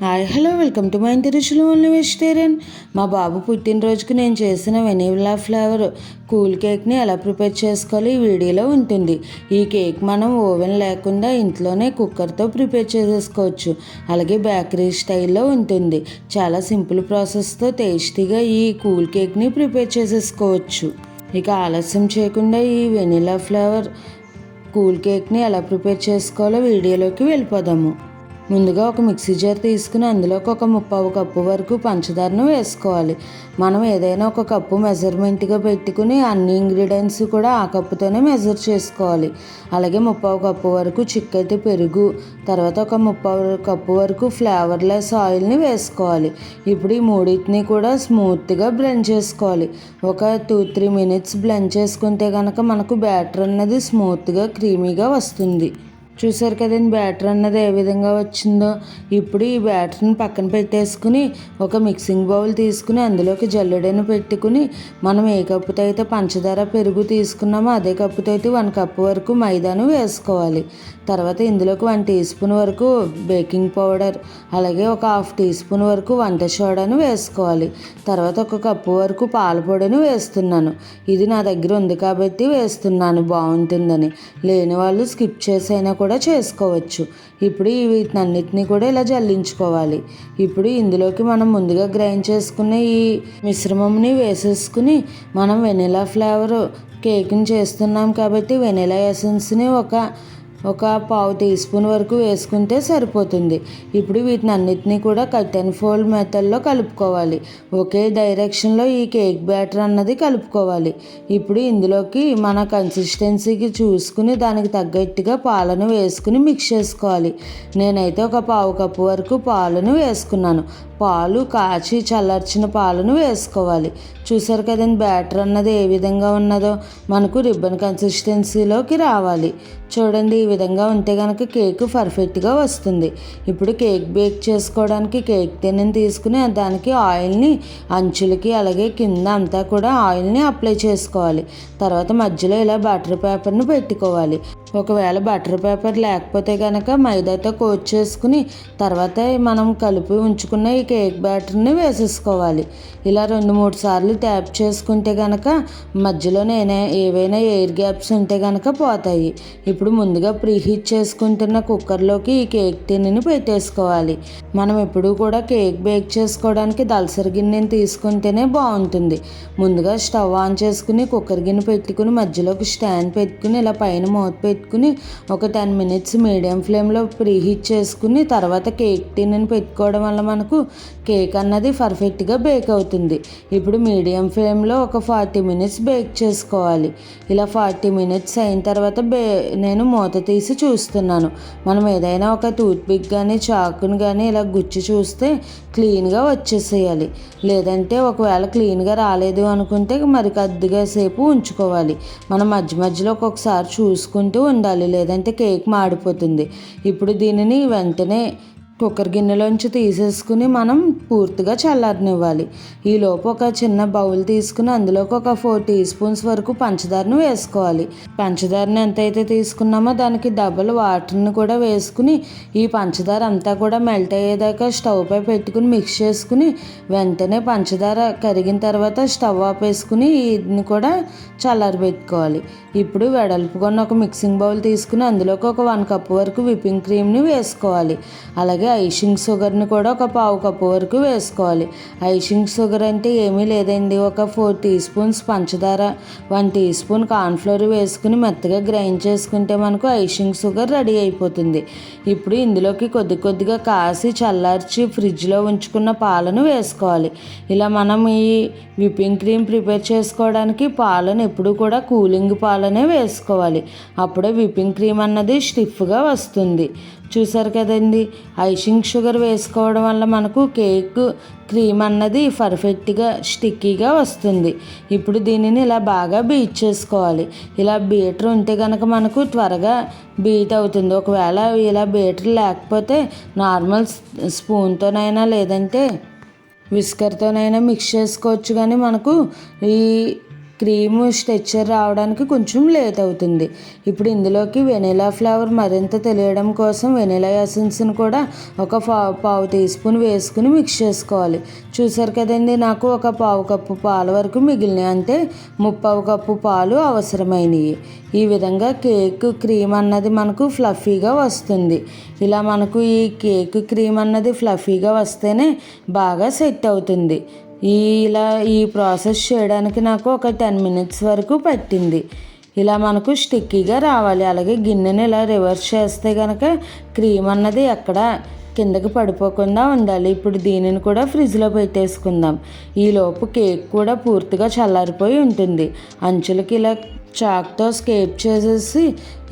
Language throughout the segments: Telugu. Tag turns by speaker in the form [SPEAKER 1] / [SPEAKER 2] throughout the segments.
[SPEAKER 1] Hi hello welcome to my ఇంటి రుచులు ఓన్లీ వెజిటేరియన్. మా బాబు పుట్టినరోజుకి నేను చేసిన వెనిలా ఫ్లేవర్ కూల్ కేక్ని ఎలా ప్రిపేర్ చేసుకోవాలి ఈ వీడియోలో ఉంటుంది. ఈ కేక్ మనం ఓవెన్ లేకుండా ఇంట్లోనే కుక్కర్తో ప్రిపేర్ చేసేసుకోవచ్చు. అలాగే బేకరీ స్టైల్లో ఉంటుంది. చాలా సింపుల్ ప్రాసెస్తో టేస్టీగా ఈ కూల్ కేక్ని ప్రిపేర్ చేసేసుకోవచ్చు. ఇక ఆలస్యం చేయకుండా ఈ వెనిలా ఫ్లేవర్ కూల్ కేక్ని ఎలా ప్రిపేర్ చేసుకోవాలో వీడియోలోకి వెళ్ళిపోదాము. ముందుగా ఒక మిక్సీ జార్ తీసుకుని అందులోకి ఒక 1/2 కప్పు వరకు పంచదారను వేసుకోవాలి. మనం ఏదైనా ఒక కప్పు మెజర్మెంట్గా పెట్టుకుని అన్ని ఇంగ్రీడియంట్స్ కూడా ఆ కప్పుతోనే మెజర్ చేసుకోవాలి. అలాగే 1/2 కప్పు వరకు చిక్కటి పెరుగు, తర్వాత ఒక 1/2 కప్పు వరకు ఫ్లేవర్లెస్ ఆయిల్ని వేసుకోవాలి. ఇప్పుడు ఈ మూడింటిని కూడా స్మూత్గా బ్లెండ్ చేసుకోవాలి. ఒక 2-3 మినిట్స్ బ్లెండ్ చేసుకుంటే కనుక మనకు బ్యాటర్ అన్నది స్మూత్గా క్రీమీగా వస్తుంది. చూసారు కదండి బ్యాటర్ అన్నది ఏ విధంగా వచ్చిందో. ఇప్పుడు ఈ బ్యాటర్ని పక్కన పెట్టేసుకుని ఒక మిక్సింగ్ బౌల్ తీసుకుని అందులోకి జల్లెడను పెట్టుకుని మనం ఏ కప్పుతో అయితే పంచదార పెరుగు తీసుకున్నామో అదే కప్పుతో అయితే 1 కప్పు వరకు మైదాను వేసుకోవాలి. తర్వాత ఇందులోకి 1 టీ స్పూన్ వరకు బేకింగ్ పౌడర్, అలాగే ఒక 1/2 టీ స్పూన్ వరకు వంట సోడాను వేసుకోవాలి. తర్వాత 1 కప్పు వరకు పాల పొడిని వేస్తున్నాను. ఇది నా దగ్గర ఉంది కాబట్టి వేస్తున్నాను, బాగుంటుందని. లేని వాళ్ళు స్కిప్ చేసైనా కూడా చేసుకోవచ్చు. ఇప్పుడు వీటినన్నిటిని కూడా ఇలా జల్లించుకోవాలి. ఇప్పుడు ఇందులోకి మనం ముందుగా గ్రైండ్ చేసుకున్న ఈ మిశ్రమంని వేసేసుకుని మనం వెనిలా ఫ్లేవర్ కేక్ని చేస్తున్నాం కాబట్టి వెనిలా ఎసెన్స్ని ఒక 1/2 టీ స్పూన్ వరకు వేసుకుంటే సరిపోతుంది. ఇప్పుడు వీటినన్నిటినీ కూడా కట్ అండ్ ఫోల్డ్ మెథడ్లో కలుపుకోవాలి. ఒకే డైరెక్షన్లో ఈ కేక్ బ్యాటర్ అన్నది కలుపుకోవాలి. ఇప్పుడు ఇందులోకి మన కన్సిస్టెన్సీకి చూసుకుని దానికి తగ్గట్టుగా పాలను వేసుకుని మిక్స్ చేసుకోవాలి. నేనైతే ఒక 1/2 కప్పు వరకు పాలను వేసుకున్నాను. పాలు కాచి చల్లార్చిన పాలను వేసుకోవాలి. చూసారు కదండి బ్యాటర్ అన్నది ఏ విధంగా ఉన్నదో. మనకు రిబ్బన్ కన్సిస్టెన్సీలోకి రావాలి. చూడండి, ఈ విధంగా ఉంటే కనుక కేక్ పర్ఫెక్ట్గా వస్తుంది. ఇప్పుడు కేక్ బేక్ చేసుకోవడానికి కేక్ టిన్ని తీసుకుని దానికి ఆయిల్ని అంచులకి అలాగే కింద అంతా కూడా ఆయిల్ని అప్లై చేసుకోవాలి. తర్వాత మధ్యలో ఇలా బటర్ పేపర్ని పెట్టుకోవాలి. ఒకవేళ బటర్ పేపర్ లేకపోతే కనుక మైదాతో కోట్ చేసుకుని తర్వాత మనం కలిపి ఉంచుకున్న ఈ కేక్ బ్యాటర్ని వేసేసుకోవాలి. ఇలా 2-3 సార్లు ట్యాప్ చేసుకుంటే కనుక మధ్యలో ఏవైనా ఎయిర్ గ్యాప్స్ ఉంటే కనుక పోతాయి. ఇప్పుడు ముందుగా ప్రీహీట్ చేసుకుంటున్న కుక్కర్లోకి ఈ కేక్ టిన్ని పెట్టేసుకోవాలి. మనం ఎప్పుడూ కూడా కేక్ బేక్ చేసుకోవడానికి దలసరి గిన్నెని తీసుకుంటేనే బాగుంటుంది. ముందుగా స్టవ్ ఆన్ చేసుకుని కుక్కర్ గిన్నె పెట్టుకుని మధ్యలోకి స్టాండ్ పెట్టుకుని ఇలా పైన మూత పెట్టుకుని ఒక 10 మినిట్స్ మీడియం ఫ్లేమ్లో ప్రీహీట్ చేసుకుని తర్వాత కేక్ టిన్ని పెట్టుకోవడం వల్ల మనకు కేక్ అన్నది పర్ఫెక్ట్గా బేక్ అవుతుంది. ఇప్పుడు మీడియం ఫ్లేమ్లో ఒక 40 మినిట్స్ బేక్ చేసుకోవాలి. ఇలా 40 మినిట్స్ అయిన తర్వాత నేను మూత తీసి చూస్తున్నాను. మనం ఏదైనా ఒక టూత్పిక్ కానీ చాకుని కానీ ఇలా గుచ్చి చూస్తే క్లీన్గా వచ్చేసేయాలి. లేదంటే ఒకవేళ క్లీన్గా రాలేదు అనుకుంటే మరి కొద్దిగా సేపు ఉంచుకోవాలి. మనం మధ్య మధ్యలో ఒక్కొక్కసారి చూసుకుంటూ ఉండాలి, లేదంటే కేక్ మాడిపోతుంది. ఇప్పుడు దీనిని వెంటనే కుక్కర్ గిన్నెలోంచి తీసేసుకుని మనం పూర్తిగా చల్లారనివ్వాలి. ఈలోపు ఒక చిన్న బౌల్ తీసుకుని అందులోకి ఒక 4 టీ స్పూన్స్ వరకు పంచదారను వేసుకోవాలి. పంచదారని ఎంతైతే తీసుకున్నామో దానికి డబుల్ వాటర్ని కూడా వేసుకుని ఈ పంచదార అంతా కూడా మెల్ట్ అయ్యేదాకా స్టవ్ పై పెట్టుకుని మిక్స్ చేసుకుని వెంటనే పంచదార కరిగిన తర్వాత స్టవ్ ఆపేసుకుని ఇది కూడా చల్లారబెట్టుకోవాలి. ఇప్పుడు వెడల్పుకొని ఒక మిక్సింగ్ బౌల్ తీసుకుని అందులోకి ఒక 1 కప్పు వరకు విప్పింగ్ క్రీమ్ని వేసుకోవాలి. అలాగే ఐషింగ్ షుగర్ని కూడా ఒక 1/2 కప్పు వరకు వేసుకోవాలి. ఐషింగ్ షుగర్ అంటే ఏమీ లేదండి, ఒక 4 టీ స్పూన్స్ పంచదార, 1 టీ స్పూన్ కార్న్ఫ్లోర్ వేసుకుని మెత్తగా గ్రైండ్ చేసుకుంటే మనకు ఐషింగ్ షుగర్ రెడీ అయిపోతుంది. ఇప్పుడు ఇందులోకి కొద్దిగా కాసి చల్లార్చి ఫ్రిడ్జ్లో ఉంచుకున్న పాలను వేసుకోవాలి. ఇలా మనం ఈ విప్పింగ్ క్రీమ్ ప్రిపేర్ చేసుకోవడానికి పాలను ఎప్పుడు కూడా కూలింగ్ పాలనే వేసుకోవాలి. అప్పుడే విప్పింగ్ క్రీమ్ అన్నది స్టిఫ్గా వస్తుంది. చూసారు కదండి, ఐషింగ్ షుగర్ వేసుకోవడం వల్ల మనకు కేక్ క్రీమ్ అన్నది పర్ఫెక్ట్గా స్టిక్కీగా వస్తుంది. ఇప్పుడు దీనిని ఇలా బాగా బీట్ చేసుకోవాలి. ఇలా బీటర్ ఉంటే కనుక మనకు త్వరగా బీట్ అవుతుంది. ఒకవేళ ఇలా బీటర్ లేకపోతే నార్మల్ స్పూన్తోనైనా లేదంటే విస్కర్తోనైనా మిక్స్ చేసుకోవచ్చు. కానీ మనకు ఈ క్రీమ్ స్ట్రక్చర్ రావడానికి కొంచెం లేట్ అవుతుంది. ఇప్పుడు ఇందులోకి వెనిలా ఫ్లేవర్ మరింత తెలియడం కోసం వెనిలా ఎసెన్స్ని కూడా ఒక పావు టీ స్పూన్ వేసుకుని మిక్స్ చేసుకోవాలి. చూసారు కదండి, నాకు ఒక పావు కప్పు పాల వరకు మిగిలినాయి, అంటే 3/4 కప్పు పాలు అవసరమైనవి. ఈ విధంగా కేక్ క్రీమ్ అన్నది మనకు ఫ్లఫీగా వస్తుంది. ఇలా మనకు ఈ కేక్ క్రీమ్ అన్నది ఫ్లఫీగా వస్తేనే బాగా సెట్ అవుతుంది. ఈ ప్రాసెస్ చేయడానికి నాకు ఒక 10 మినిట్స్ వరకు పట్టింది. ఇలా మనకు స్టిక్కీగా రావాలి. అలాగే గిన్నెని ఇలా రివర్స్ చేస్తే కనుక క్రీమ్ అన్నది ఎక్కడ కిందకి పడిపోకుండా ఉండాలి. ఇప్పుడు దీనిని కూడా ఫ్రిడ్జ్లో పెట్టేసుకుందాం. ఈలోపు కేక్ కూడా పూర్తిగా చల్లారిపోయి ఉంటుంది. అంచులకి ఇలా చాక్తో స్కేప్ చేసేసి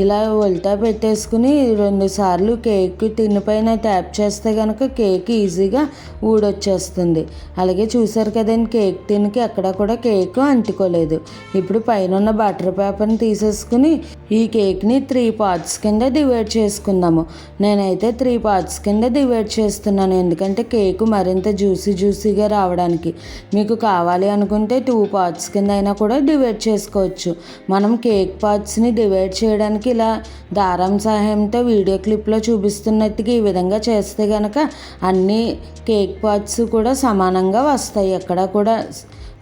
[SPEAKER 1] ఇలా ఉల్టా పెట్టేసుకుని 2 సార్లు కేక్ టిన్ పైన ట్యాప్ చేస్తే కనుక కేక్ ఈజీగా ఊడొచ్చేస్తుంది. అలాగే చూసారు కదండి, కేక్ టిన్కి ఎక్కడ కూడా కేక్ అంటుకోలేదు. ఇప్పుడు పైన ఉన్న బటర్ పేపర్ని తీసేసుకుని ఈ కేక్ని 3 పార్ట్స్ కింద డివైడ్ చేసుకుందాము. నేనైతే 3 పార్ట్స్ కింద డివైడ్ చేస్తున్నాను, ఎందుకంటే కేకు మరింత జ్యూసీగా రావడానికి. మీకు కావాలి అనుకుంటే 2 పార్ట్స్ కింద అయినా కూడా డివైడ్ చేసుకోవచ్చు. మనం కేక్ పార్ట్స్ని డివైడ్ చేయడానికి ఇలా దారం సహాయంతో వీడియో క్లిప్లో చూపిస్తున్నట్టుగా ఈ విధంగా చేస్తే కనుక అన్ని కేక్ పార్ట్స్ కూడా సమానంగా వస్తాయి. ఎక్కడ కూడా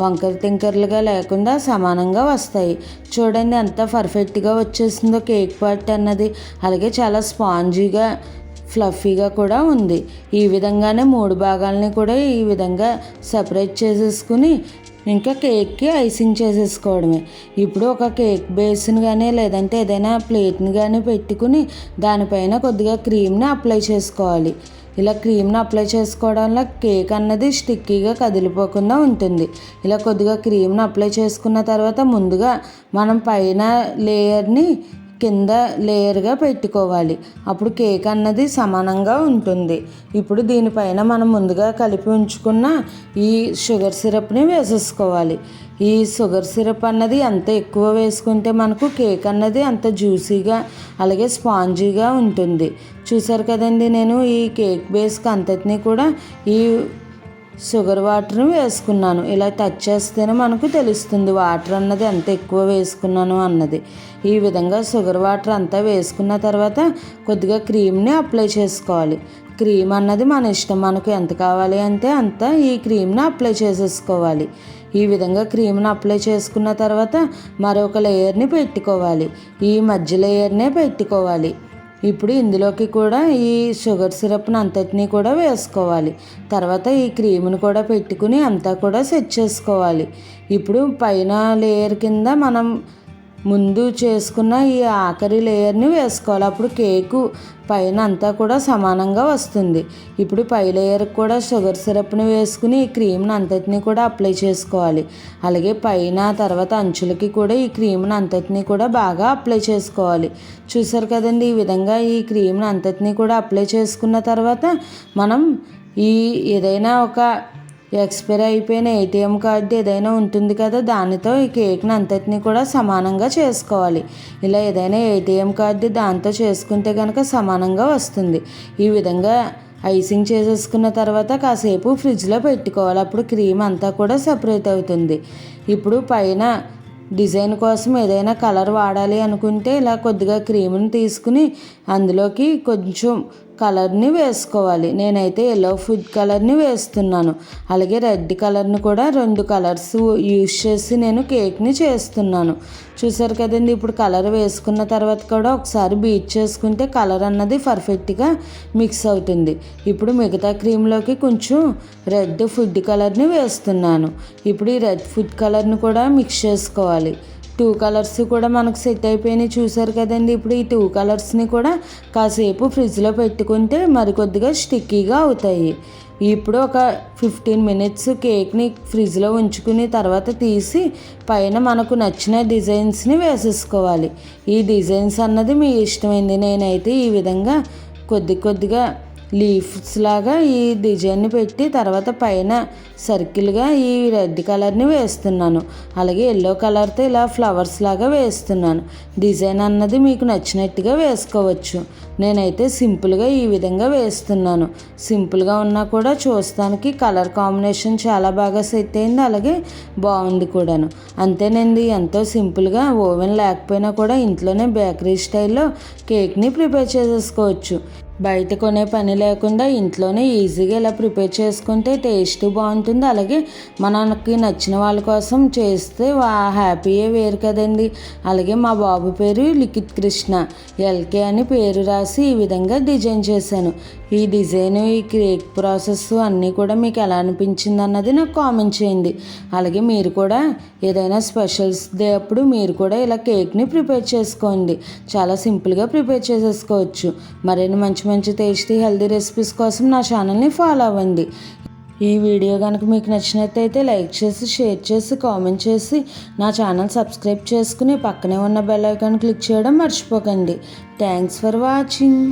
[SPEAKER 1] వంకర టింకర్లుగా లేకుండా సమానంగా వస్తాయి. చూడండి ఎంత పర్ఫెక్ట్గా వచ్చేసిందో కేక్ పార్ట్ అన్నది. అలాగే చాలా స్పాంజీగా ఫ్లఫీగా కూడా ఉంది. ఈ విధంగానే 3 భాగాలని కూడా ఈ విధంగా సపరేట్ చేసేసుకుని ఇంకా కేక్కి ఐసింగ్ చేసేసుకోవడమే. ఇప్పుడు ఒక కేక్ బేస్ని కానీ లేదంటే ఏదైనా ప్లేట్ని కానీ పెట్టుకుని దానిపైన కొద్దిగా క్రీమ్ని అప్లై చేసుకోవాలి. ఇలా క్రీమ్ని అప్లై చేసుకోవడం వల్ల కేక్ అన్నది స్టిక్కీగా కదిలిపోకుండా ఉంటుంది. ఇలా కొద్దిగా క్రీమ్ని అప్లై చేసుకున్న తర్వాత ముందుగా మనం పైన లేయర్ని కింద లేయర్గా పెట్టుకోవాలి. అప్పుడు కేక్ అన్నది సమానంగా ఉంటుంది. ఇప్పుడు దీనిపైన మనం ముందుగా కలిపి ఉంచుకున్న ఈ షుగర్ సిరప్ని వేసేసుకోవాలి. ఈ షుగర్ సిరప్ అన్నది ఎంత ఎక్కువ వేసుకుంటే మనకు కేక్ అన్నది అంత జ్యూసీగా అలాగే స్పాంజీగా ఉంటుంది. చూసారు కదండి, నేను ఈ కేక్ బేస్కి అంతటినీ కూడా ఈ షుగర్ వాటర్ని వేసుకున్నాను. ఇలా టచ్ చేస్తేనే మనకు తెలుస్తుంది వాటర్ అన్నది ఎంత ఎక్కువ వేసుకున్నాను అన్నది. ఈ విధంగా షుగర్ వాటర్ అంతా వేసుకున్న తర్వాత కొద్దిగా క్రీమ్ని అప్లై చేసుకోవాలి. క్రీమ్ అన్నది మన ఇష్టం, మనకు ఎంత కావాలి అంటే అంత ఈ క్రీమ్ని అప్లై చేసేసుకోవాలి. ఈ విధంగా క్రీమ్ని అప్లై చేసుకున్న తర్వాత మరొక లేయర్ని పెట్టుకోవాలి. ఈ మధ్య లేయర్నే పెట్టుకోవాలి. ఇప్పుడు ఇందులోకి కూడా ఈ షుగర్ సిరప్ని అంతటినీ కూడా వేసుకోవాలి. తర్వాత ఈ క్రీమ్ని కూడా పెట్టుకుని అంతా కూడా సెట్ చేసుకోవాలి. ఇప్పుడు పైన లేయర్ కింద మనం ముందు చేసుకున్న ఈ ఆఖరి లేయర్ని వేసుకోవాలి. అప్పుడు కేకు పైన అంతా కూడా సమానంగా వస్తుంది. ఇప్పుడు పై లేయర్కి కూడా షుగర్ సిరప్ని వేసుకుని ఈ క్రీమ్ని అంతటినీ కూడా అప్లై చేసుకోవాలి. అలాగే పైన తర్వాత అంచులకి కూడా ఈ క్రీమ్ని అంతటినీ కూడా బాగా అప్లై చేసుకోవాలి. చూసారు కదండి, ఈ విధంగా ఈ క్రీమ్ని అంతటినీ కూడా అప్లై చేసుకున్న తర్వాత మనం ఏదైనా ఒక ఎక్స్పైర్ అయిపోయిన ఏటీఎం కార్డు ఏదైనా ఉంటుంది కదా, దానితో ఈ కేక్ని అంతటినీ కూడా సమానంగా చేసుకోవాలి. ఇలా ఏదైనా ఏటీఎం కార్డు దాంతో చేసుకుంటే కనుక సమానంగా వస్తుంది. ఈ విధంగా ఐసింగ్ చేసేసుకున్న తర్వాత కాసేపు ఫ్రిడ్జ్లో పెట్టుకోవాలి. అప్పుడు క్రీమ్ అంతా కూడా సపరేట్ అవుతుంది. ఇప్పుడు పైన డిజైన్ కోసం ఏదైనా కలర్ వాడాలి అనుకుంటే ఇలా కొద్దిగా క్రీమ్ని తీసుకుని అందులోకి కొంచెం కలర్ని వేసుకోవాలి. నేనైతే ఎల్లో ఫుడ్ కలర్ని వేస్తున్నాను. అలాగే రెడ్ కలర్ని కూడా 2 కలర్స్ యూజ్ చేసి నేను కేక్ని చేస్తున్నాను. చూసారు కదండి, ఇప్పుడు కలర్ వేసుకున్న తర్వాత కూడా ఒకసారి బీట్ చేసుకుంటే కలర్ అన్నది పర్ఫెక్ట్గా మిక్స్ అవుతుంది. ఇప్పుడు మిగతా క్రీమ్లోకి కొంచెం రెడ్ ఫుడ్ కలర్ని వేస్తున్నాను. ఇప్పుడు ఈ రెడ్ ఫుడ్ కలర్ని కూడా మిక్స్ చేసుకోవాలి. 2 కలర్స్ కూడా మనకు సెట్ అయిపోయినాయి. చూసారు కదండి, ఇప్పుడు ఈ 2 కలర్స్ని కూడా కాసేపు ఫ్రిడ్జ్లో పెట్టుకుంటే మరికొద్దిగా స్టిక్కీగా అవుతాయి. ఇప్పుడు ఒక 15 మినిట్స్ కేక్ని ఫ్రిడ్జ్లో ఉంచుకుని తర్వాత తీసి పైన మనకు నచ్చిన డిజైన్స్ని వేసేసుకోవాలి. ఈ డిజైన్స్ అన్నది మీ ఇష్టమైంది. నేనైతే ఈ విధంగా కొద్దిగా లీవ్స్ లాగా ఈ డిజైన్ని పెట్టి తర్వాత పైన సర్కిల్గా ఈ రెడ్ కలర్ని వేస్తున్నాను. అలాగే ఎల్లో కలర్తో ఇలా ఫ్లవర్స్ లాగా వేస్తున్నాను. డిజైన్ అన్నది మీకు నచ్చినట్టుగా వేసుకోవచ్చు. నేనైతే సింపుల్గా ఈ విధంగా వేస్తున్నాను. సింపుల్గా ఉన్నా కూడా చూస్తానికి కలర్ కాంబినేషన్ చాలా బాగా సెట్ అయింది. అలాగే బాగుంది కూడాను. అంతేనండి, ఎంతో సింపుల్గా ఓవెన్ లేకపోయినా కూడా ఇంట్లోనే బేకరీ స్టైల్లో కేక్ని ప్రిపేర్ చేసేసుకోవచ్చు. బయట కొనే పని లేకుండా ఇంట్లోనే ఈజీగా ఇలా ప్రిపేర్ చేసుకుంటే టేస్ట్ బాగుంటుంది. అలాగే మనకి నచ్చిన వాళ్ళ కోసం చేస్తే హ్యాపీయే వేరు కదండి. అలాగే మా బాబు పేరు లిఖిత్ కృష్ణ, ఎల్కే అని పేరు రాసి ఈ విధంగా డిజైన్ చేశాను. ఈ డిజైన్, ఈ కేక్ ప్రాసెస్ అన్నీ కూడా మీకు ఎలా అనిపించింది అన్నది నాకు కామెంట్ చేయండి. అలాగే మీరు కూడా ఏదైనా స్పెషల్స్ డే అప్పుడు మీరు కూడా ఇలా కేక్ని ప్రిపేర్ చేసుకోండి. చాలా సింపుల్గా ప్రిపేర్ చేసేసుకోవచ్చు. మరిన్ని మంచి మంచి టేస్టీ హెల్దీ రెసిపీస్ కోసం నా ఛానల్ని ఫాలో అవ్వండి. ఈ వీడియో కనుక మీకు నచ్చినట్టయితే లైక్ చేసి, షేర్ చేసి, కామెంట్ చేసి నా ఛానల్ సబ్స్క్రైబ్ చేసుకుని పక్కనే ఉన్న బెల్ ఐకాన్ క్లిక్ చేయడం మర్చిపోకండి. Thanks for watching.